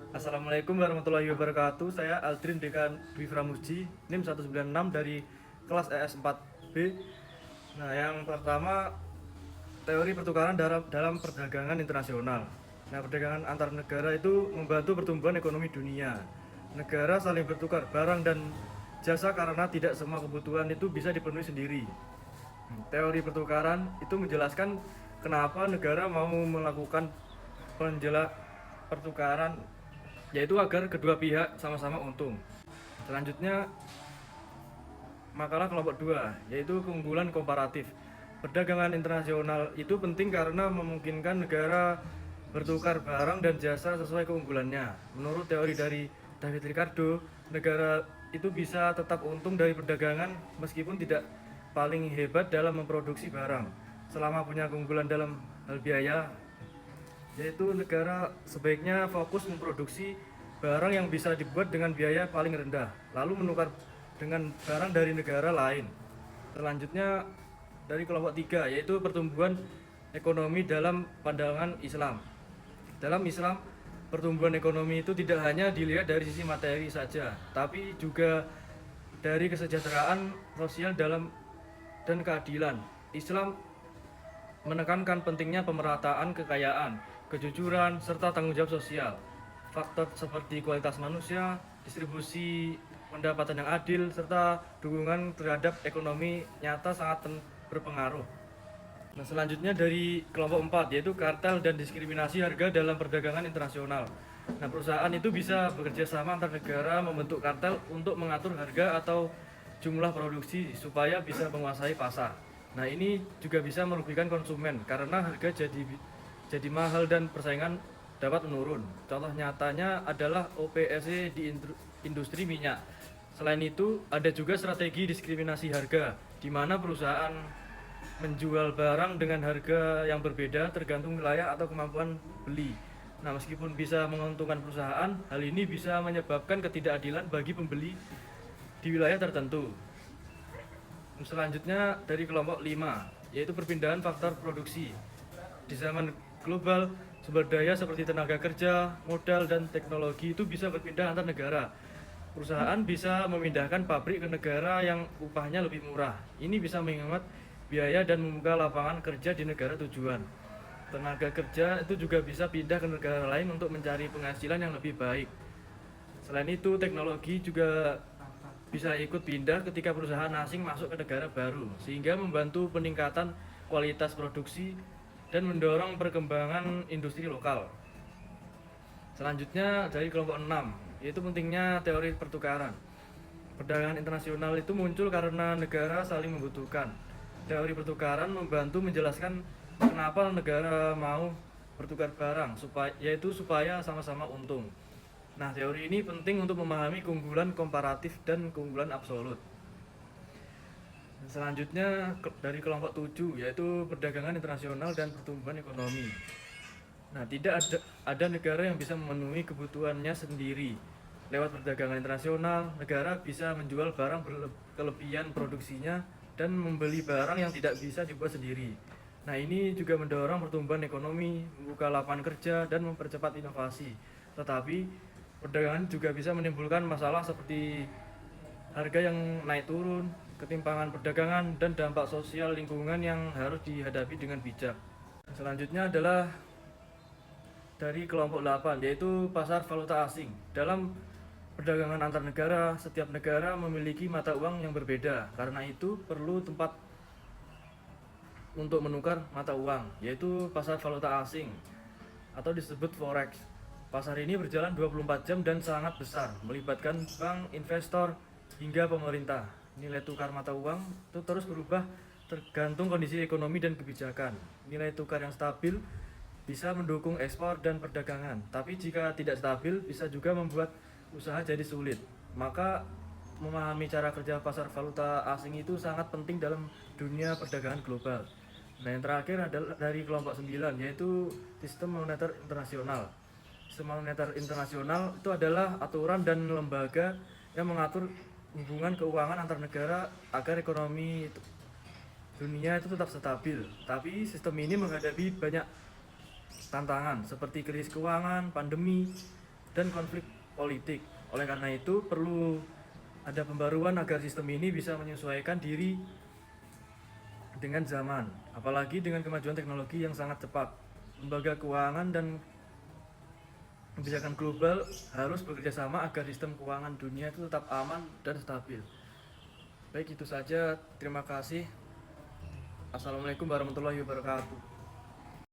Assalamualaikum warahmatullahi wabarakatuh. Saya Aldrin Dekan Dwi Pramuji, NIM 196 dari kelas ES4B. Nah, yang pertama teori pertukaran dalam perdagangan internasional. Nah, perdagangan antar negara itu membantu pertumbuhan ekonomi dunia. Negara saling bertukar barang dan jasa karena tidak semua kebutuhan itu bisa dipenuhi sendiri. Teori pertukaran itu menjelaskan kenapa negara mau melakukan pertukaran, yaitu agar kedua pihak sama-sama untung. Selanjutnya makalah kelompok 2, yaitu keunggulan komparatif. Perdagangan internasional itu penting karena memungkinkan negara bertukar barang dan jasa sesuai keunggulannya. Menurut teori dari David Ricardo, negara itu bisa tetap untung dari perdagangan meskipun tidak paling hebat dalam memproduksi barang. Selama punya keunggulan dalam hal biaya, yaitu negara sebaiknya fokus memproduksi barang yang bisa dibuat dengan biaya paling rendah, lalu menukar dengan barang dari negara lain. Selanjutnya dari kelompok 3, yaitu pertumbuhan ekonomi dalam pandangan Islam. Dalam Islam, pertumbuhan ekonomi itu tidak hanya dilihat dari sisi materi saja, tapi juga dari kesejahteraan sosial dan keadilan. Islam menekankan pentingnya pemerataan kekayaan, kejujuran, serta tanggung jawab sosial. Faktor seperti kualitas manusia, distribusi pendapatan yang adil, serta dukungan terhadap ekonomi nyata sangat berpengaruh. Nah, selanjutnya dari kelompok 4, yaitu kartel dan diskriminasi harga dalam perdagangan internasional. Nah, perusahaan itu bisa bekerja sama antar negara membentuk kartel untuk mengatur harga atau jumlah produksi supaya bisa menguasai pasar. Nah, ini juga bisa merugikan konsumen karena harga jadi mahal dan persaingan dapat menurun. Contoh nyatanya adalah OPEC di industri minyak. Selain itu, ada juga strategi diskriminasi harga, di mana perusahaan menjual barang dengan harga yang berbeda tergantung wilayah atau kemampuan beli. Nah, meskipun bisa menguntungkan perusahaan, hal ini bisa menyebabkan ketidakadilan bagi pembeli di wilayah tertentu. Selanjutnya dari kelompok 5, yaitu perpindahan faktor produksi. Di zaman global, sumber daya seperti tenaga kerja, modal, dan teknologi itu bisa berpindah antar negara. Perusahaan bisa memindahkan pabrik ke negara yang upahnya lebih murah. Ini bisa menghemat biaya dan membuka lapangan kerja di negara tujuan. Tenaga kerja itu juga bisa pindah ke negara lain untuk mencari penghasilan yang lebih baik. Selain itu, teknologi juga bisa ikut pindah ketika perusahaan asing masuk ke negara baru, sehingga membantu peningkatan kualitas produksi dan mendorong perkembangan industri lokal. Selanjutnya dari kelompok 6, yaitu pentingnya teori pertukaran. Perdagangan internasional itu muncul karena negara saling membutuhkan. Teori pertukaran membantu menjelaskan kenapa negara mau bertukar barang, yaitu supaya sama-sama untung. Nah, teori ini penting untuk memahami keunggulan komparatif dan keunggulan absolut. Selanjutnya dari kelompok 7, yaitu perdagangan internasional dan pertumbuhan ekonomi. Nah, tidak ada negara yang bisa memenuhi kebutuhannya sendiri. Lewat perdagangan internasional, negara bisa menjual barang berkelebihan produksinya dan membeli barang yang tidak bisa dibuat sendiri. Nah, ini juga mendorong pertumbuhan ekonomi, membuka lapangan kerja, dan mempercepat inovasi. Tetapi perdagangan juga bisa menimbulkan masalah seperti harga yang naik turun, ketimpangan perdagangan, dan dampak sosial lingkungan yang harus dihadapi dengan bijak. Selanjutnya adalah dari kelompok 8, yaitu pasar valuta asing. Dalam perdagangan antar negara, setiap negara memiliki mata uang yang berbeda. Karena itu perlu tempat untuk menukar mata uang, yaitu pasar valuta asing atau disebut forex. Pasar ini berjalan 24 jam dan sangat besar, melibatkan bank, investor, hingga pemerintah. Nilai tukar mata uang itu terus berubah tergantung kondisi ekonomi dan kebijakan. Nilai tukar yang stabil bisa mendukung ekspor dan perdagangan, tapi jika tidak stabil bisa juga membuat usaha jadi sulit. Maka memahami cara kerja pasar valuta asing itu sangat penting dalam dunia perdagangan global. Nah, yang terakhir adalah dari kelompok 9, yaitu sistem moneter internasional. Sistem moneter internasional itu adalah aturan dan lembaga yang mengatur hubungan keuangan antar negara agar ekonomi dunia itu tetap stabil. Tapi sistem ini menghadapi banyak tantangan seperti krisis keuangan, pandemi, dan konflik politik. Oleh karena itu, perlu ada pembaruan agar sistem ini bisa menyesuaikan diri dengan zaman, apalagi dengan kemajuan teknologi yang sangat cepat. Lembaga keuangan dan kebijakan global harus bekerja sama agar sistem keuangan dunia itu tetap aman dan stabil. Baik, itu saja. Terima kasih. Assalamualaikum warahmatullahi wabarakatuh.